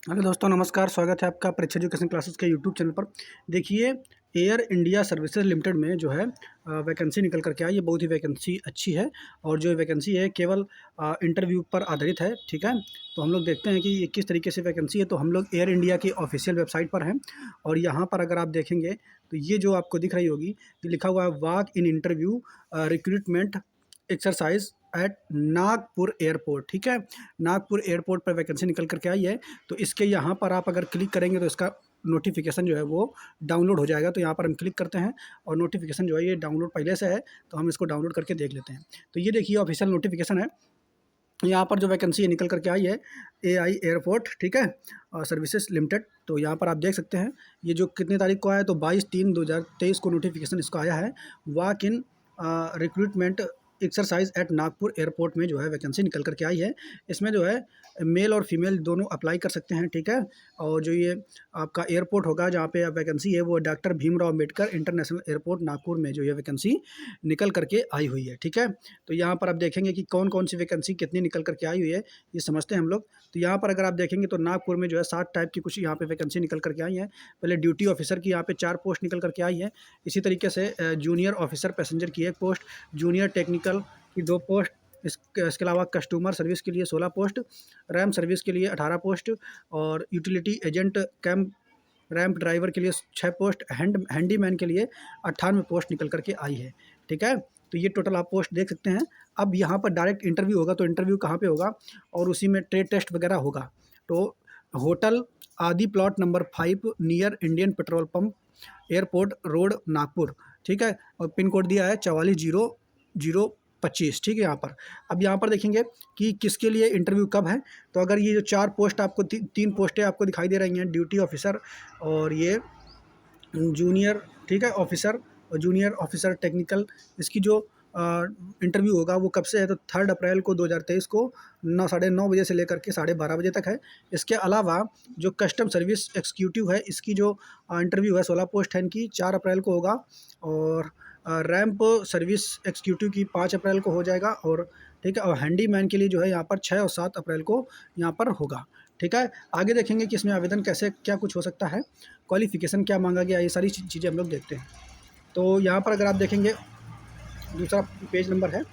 Hello दोस्तों, नमस्कार। स्वागत है आपका परीक्षा एजुकेशन क्लासेस के यूट्यूब चैनल पर। देखिए, एयर इंडिया सर्विसेज लिमिटेड में जो है वैकेंसी निकल कर के आई है। बहुत ही वैकेंसी अच्छी है और जो वैकेंसी है केवल इंटरव्यू पर आधारित है। ठीक है, तो हम लोग देखते हैं कि ये किस तरीके से वैकेंसी है। तो हम लोग एयर इंडिया की ऑफिशियल वेबसाइट पर हैं और यहाँ पर अगर आप देखेंगे तो ये जो आपको दिख रही होगी, ये लिखा हुआ है walk in interview recruitment exercise at Nagpur airport. ठीक है, नागपुर एयरपोर्ट पर वैकेंसी निकल करके आई है। तो इसके यहाँ पर आप अगर क्लिक करेंगे तो इसका नोटिफिकेशन जो है वो डाउनलोड हो जाएगा। तो यहाँ पर हम क्लिक करते हैं और नोटिफिकेशन जो है ये डाउनलोड पहले से है, तो हम इसको डाउनलोड करके देख लेते हैं। तो ये देखिए ऑफिशियल नोटिफिकेशन है। यहाँ पर जो वैकेंसी निकल करके आई है एआई एयरपोर्ट, ठीक है, सर्विसेज लिमिटेड। तो यहाँ पर आप देख सकते हैं ये जो कितनी तारीख को आया, तो 22/3/2023 को नोटिफिकेशन इसको आया है। Walk in recruitment exercise at Nagpur airport में जो है वैकेंसी निकल करके आई है। इसमें जो है मेल और फीमेल दोनों अप्लाई कर सकते हैं। ठीक है, और जो ये आपका एयरपोर्ट होगा जहाँ पे वैकेंसी है वो doctor Bhimrao Ambedkar international airport Nagpur में जो ये वैकेंसी निकल करके आई हुई है। ठीक है, तो यहाँ पर आप देखेंगे कि कौन कौन सी वैकेंसी कितनी निकल करके आई हुई है, ये समझते हैं हम लोग। तो यहाँ पर अगर आप देखेंगे तो नागपुर में जो है 7 टाइप की कुछ यहाँ पे वैकेंसी निकल करके आई है। पहले ड्यूटी ऑफिसर की यहाँ पे 4 पोस्ट निकल करके आई है। इसी तरीके से जूनियर ऑफिसर पैसेंजर की 1 पोस्ट, जूनियर टेक्निकल की 2 पोस्ट, इसके अलावा कस्टमर सर्विस के लिए 16 पोस्ट, रैम सर्विस के लिए 18 पोस्ट और utility agent camp ramp driver के लिए 6 पोस्ट, हैंडीमैन के लिए 98 पोस्ट निकल करके आई है। ठीक है, तो ये टोटल आप पोस्ट देख सकते हैं। अब यहाँ पर डायरेक्ट इंटरव्यू होगा, तो इंटरव्यू कहाँ पे होगा और उसी में ट्रेड टेस्ट वगैरह होगा। तो होटल आदि plot number 5 near Indian petrol pump airport road Nagpur. ठीक है, और पिन कोड दिया है 440025। ठीक है, यहाँ पर अब यहाँ पर देखेंगे कि किसके लिए इंटरव्यू कब है। तो अगर ये जो 4 पोस्ट आपको 3 पोस्टें आपको दिखाई दे रही हैं, ड्यूटी ऑफिसर और ये जूनियर, ठीक है, ऑफिसर और जूनियर ऑफिसर टेक्निकल, इसकी जो इंटरव्यू होगा वो कब से है, तो 3 अप्रैल को 2023 को 9 बजे से लेकर के 12:30 बजे तक है। इसके अलावा जो कस्टम सर्विस एग्जीक्यूटिव है इसकी जो इंटरव्यू है 16 पोस्ट है इनकी, 4 अप्रैल को होगा। और रैंप सर्विस एग्जीक्यूटिव की 5 अप्रैल को हो जाएगा। और ठीक है, और हैंडीमैन के लिए जो है यहाँ पर 6 और 7 अप्रैल को यहाँ पर होगा। ठीक है, आगे देखेंगे कि इसमें आवेदन कैसे क्या कुछ हो सकता है, क्वालिफिकेशन क्या मांगा गया, ये सारी चीज़ें हम लोग देखते हैं। तो यहाँ पर अगर आप देखेंगे दूसरा पेज नंबर है,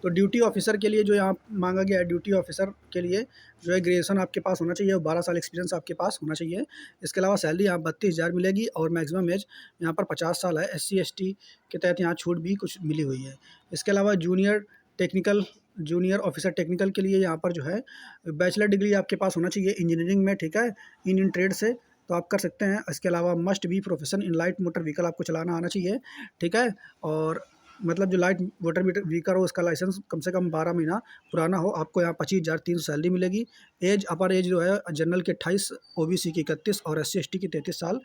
तो ड्यूटी ऑफिसर के लिए जो यहाँ मांगा गया है, ड्यूटी ऑफिसर के लिए जो है ग्रेजुएशन आपके पास होना चाहिए और 12 साल एक्सपीरियंस आपके पास होना चाहिए। इसके अलावा सैलरी यहाँ 32,000 मिलेगी और मैक्सिमम एज यहाँ पर 50 साल है। SC ST के तहत यहाँ छूट भी कुछ मिली हुई है। इसके अलावा जूनियर ऑफिसर टेक्निकल के लिए यहाँ पर जो है बैचलर डिग्री आपके पास होना चाहिए इंजीनियरिंग में। ठीक है, इन ट्रेड से तो आप कर सकते हैं। इसके अलावा must be profession in light motor vehicle आपको चलाना आना चाहिए। ठीक है, और मतलब जो लाइट मोटर व्हीकल हो उसका लाइसेंस कम से कम 12 महीना पुराना हो। आपको यहाँ 25,300 सैलरी मिलेगी। एज अपर एज जो है जनरल की 28, OBC की 31 और SC ST की 33 साल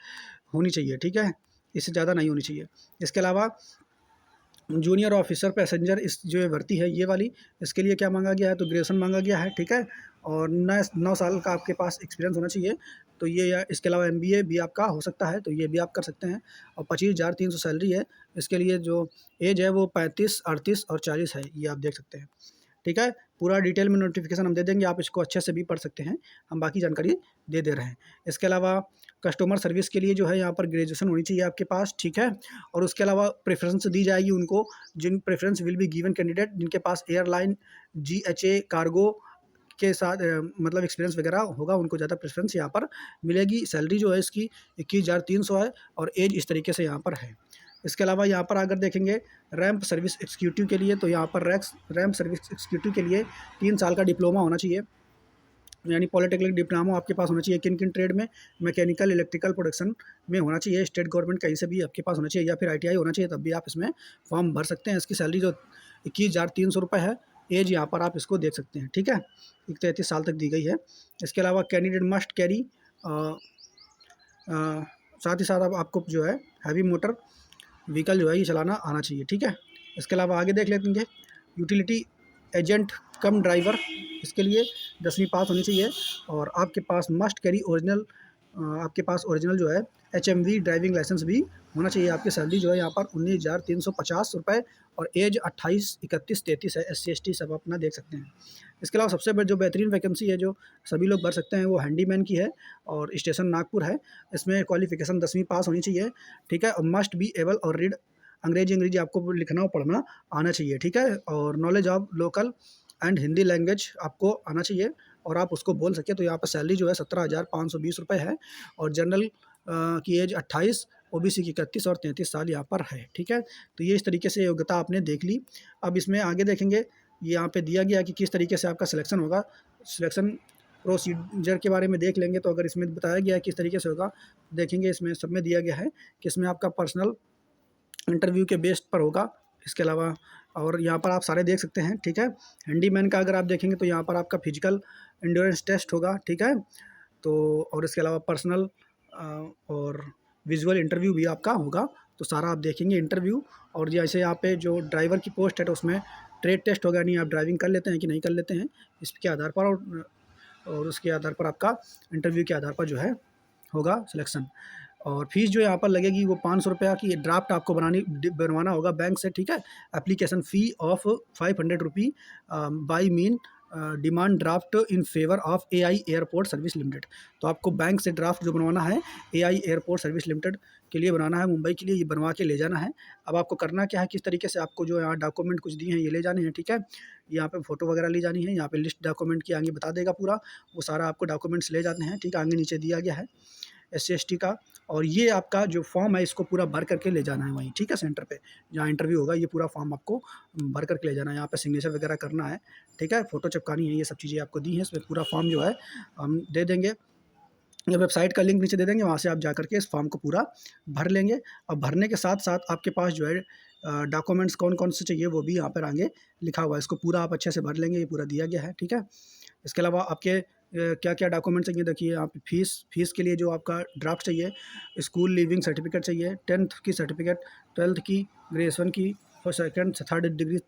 होनी चाहिए। ठीक है, इससे ज़्यादा नहीं होनी चाहिए। इसके अलावा जूनियर ऑफिसर पैसेंजर इस जो भर्ती है ये वाली, इसके लिए क्या मांगा गया है, तो ग्रेजुएशन मांगा गया है। ठीक है, और 9 साल का आपके पास एक्सपीरियंस होना चाहिए। तो ये इसके अलावा MBA भी आपका हो सकता है, तो ये भी आप कर सकते हैं। और 25,300 सैलरी है। इसके लिए जो एज है वो 35, 38 और 40 है, ये आप देख सकते हैं। ठीक है, पूरा डिटेल में नोटिफिकेशन हम दे देंगे, आप इसको अच्छे से भी पढ़ सकते हैं, हम बाकी जानकारी दे रहे हैं। इसके अलावा कस्टमर सर्विस के लिए जो है यहाँ पर ग्रेजुएशन होनी चाहिए आपके पास। ठीक है, और उसके अलावा प्रेफरेंस दी जाएगी उनको, जिन preference will be given candidate जिनके पास एयरलाइन GHA कार्गो के साथ मतलब एक्सपीरियंस वगैरह होगा, उनको ज़्यादा प्रेफरेंस यहाँ पर मिलेगी। सैलरी जो है इसकी 21,300 है और एज इस तरीके से यहाँ पर है। इसके अलावा यहाँ पर अगर देखेंगे रैंप सर्विस एग्जीक्यूटिव के लिए, तो यहाँ पर रैंप सर्विस एग्जीक्यूटिव के लिए 3 साल का डिप्लोमा होना चाहिए, यानी पॉलिटेक्निक डिप्लोमा आपके पास होना चाहिए। किन किन ट्रेड में, मैकेनिकल, इलेक्ट्रिकल, प्रोडक्शन में होना चाहिए। स्टेट गवर्नमेंट कहीं से भी आपके पास होना चाहिए या फिर ITI होना चाहिए, तब भी आप इसमें फॉर्म भर सकते हैं। इसकी सैलरी जो 21,300 रुपये है। एज यहाँ पर आप इसको देख सकते हैं। ठीक है, 33 साल तक दी गई है। इसके अलावा कैंडिडेट मस्ट कैरी, साथ ही साथ आपको जो है हैवी मोटर व्हीकल जो है ये चलाना आना चाहिए। ठीक है, इसके अलावा आगे देख लेंगे यूटिलिटी एजेंट कम ड्राइवर, इसके लिए 10वीं पास होनी चाहिए और आपके पास मस्ट कैरी ओरिजिनल आपके पास ओरिजिनल जो है HMV ड्राइविंग लाइसेंस भी होना चाहिए। आपकी सैलरी जो है यहाँ पर 19,350 रुपये और एज 28, 31, 33 है। SC ST सब अपना देख सकते हैं। इसके अलावा सबसे जो बेहतरीन वैकेंसी है जो सभी लोग भर सकते हैं वो हैंडीमैन की है और स्टेशन नागपुर है। इसमें क्वालिफिकेशन 10वीं पास होनी चाहिए, ठीक है, और मस्ट बी एबल और रीड अंग्रेजी आपको लिखना और पढ़ना आना चाहिए, ठीक है, और knowledge of local and Hindi language आपको आना चाहिए और आप उसको बोल सकें। तो यहाँ पर सैलरी जो है 17,520 रुपये है और जनरल की एज 28, OBC की 31 और 33 साल यहाँ पर है, ठीक है। तो ये इस तरीके से योग्यता आपने देख ली। अब इसमें आगे देखेंगे, ये यहाँ पे दिया गया कि किस तरीके से आपका सिलेक्शन होगा। सिलेक्शन प्रोसीजर के बारे में देख लेंगे। तो अगर इसमें बताया गया है किस तरीके से होगा, देखेंगे इसमें सब में दिया गया है कि इसमें आपका पर्सनल इंटरव्यू के बेस पर होगा। इसके अलावा और यहाँ पर आप सारे देख सकते हैं, ठीक है। हैंडीमैन का अगर आप देखेंगे तो यहाँ पर आपका फिजिकल एंड्योरेंस टेस्ट होगा, ठीक है। तो और इसके अलावा पर्सनल और विजुअल इंटरव्यू भी आपका होगा। तो सारा आप देखेंगे इंटरव्यू। और जैसे यहाँ पे जो ड्राइवर की पोस्ट है तो उसमें ट्रेड टेस्ट होगा, नहीं आप ड्राइविंग कर लेते हैं कि नहीं कर लेते हैं, इसके आधार पर और उसके आधार पर आपका इंटरव्यू के आधार पर जो है होगा सिलेक्शन। और फीस जो यहाँ पर लगेगी वो 500 रुपया की ड्राफ्ट आपको बनवाना होगा बैंक से, ठीक है। Application fee of 500 rupee by mean demand draft in favour of AI airport service limited. तो आपको बैंक से ड्राफ्ट जो बनवाना है AI एयरपोर्ट सर्विस लिमिटेड के लिए बनाना है, मुंबई के लिए, ये बनवा के ले जाना है। अब आपको करना क्या है, किस तरीके से आपको जो यहाँ डॉक्यूमेंट कुछ दिए हैं ये ले जाने हैं, ठीक है। यहाँ पे फ़ोटो वगैरह ले जानी है, यहाँ पे लिस्ट डॉक्यूमेंट की आगे बता देगा पूरा, वो सारा आपको डॉक्यूमेंट्स ले जाते हैं, ठीक है। आगे नीचे दिया गया है SC ST का। और ये आपका जो फॉर्म है इसको पूरा भर करके ले जाना है वहीं, ठीक है, सेंटर पे जहाँ इंटरव्यू होगा। ये पूरा फॉर्म आपको भर करके ले जाना है, यहाँ पे सिग्नेचर वगैरह करना है, ठीक है, फ़ोटो चिपकानी है, ये सब चीज़ें आपको दी हैं। इसमें पूरा फॉर्म जो है हम दे देंगे, ये वेबसाइट का लिंक नीचे दे देंगे, वहाँ से आप जा करके इस फॉर्म को पूरा भर लेंगे। और भरने के साथ साथ आपके पास जो है डॉक्यूमेंट्स कौन कौन से चाहिए वो भी यहाँ पर आगे लिखा हुआ है, इसको पूरा आप अच्छे से भर लेंगे, ये पूरा दिया गया है, ठीक है। इसके अलावा आपके क्या क्या डॉक्यूमेंट चाहिए, देखिए आप फीस के लिए जो आपका ड्राफ्ट चाहिए, स्कूल लीविंग सर्टिफिकेट चाहिए, 10th की सर्टिफिकेट, 12th की, ग्रेजुएशन की, और second 3rd degree,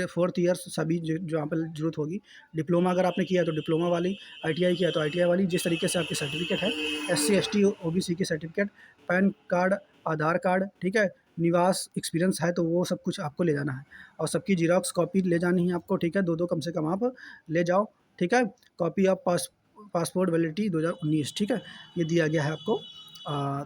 4th year सभी जो यहाँ पर ज़रूरत होगी। डिप्लोमा अगर आपने किया है तो डिप्लोमा वाली, ITI किया तो ITI वाली, जिस तरीके से आपकी सर्टिफिकेट है, SC ST OBC की सर्टिफिकेट, पैन कार्ड, आधार कार्ड, ठीक है, निवास एक्सपीरियंस है तो वो सब कुछ आपको ले जाना है और सबकी जीरोक्स कॉपी ले जानी है आपको, ठीक है। 2 कम से कम आप ले जाओ, ठीक है। कॉपी ऑफ पासपोर्ट वैलिडिटी 2019, ठीक है, ये दिया गया है आपको।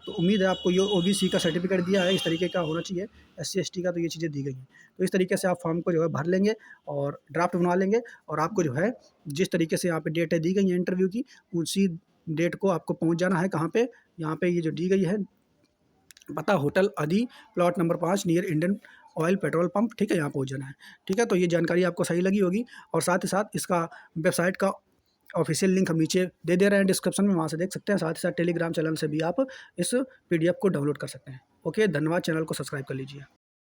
तो उम्मीद है आपको ये OBC का सर्टिफिकेट दिया है, इस तरीके का होना चाहिए। SC ST का तो ये चीज़ें दी गई हैं। तो इस तरीके से आप फॉर्म को जो है भर लेंगे और ड्राफ्ट बनवा लेंगे और आपको जो है जिस तरीके से यहाँ पे डेटें दी गई हैं इंटरव्यू की, उसी डेट को आपको पहुँच जाना है। कहाँ पे, यहाँ पे ये जो दी गई है पता, होटल आदि, plot number 5 near Indian oil petrol pump, ठीक है, यहाँ पहुँच जाना है, ठीक है। तो ये जानकारी आपको सही लगी होगी और साथ ही साथ इसका वेबसाइट का ऑफिशियल लिंक हम नीचे दे दे रहे हैं डिस्क्रिप्शन में, वहाँ से देख सकते हैं। साथ ही साथ टेलीग्राम चैनल से भी आप इस PDF को डाउनलोड कर सकते हैं। ओके, धन्यवाद, चैनल को सब्सक्राइब कर लीजिए।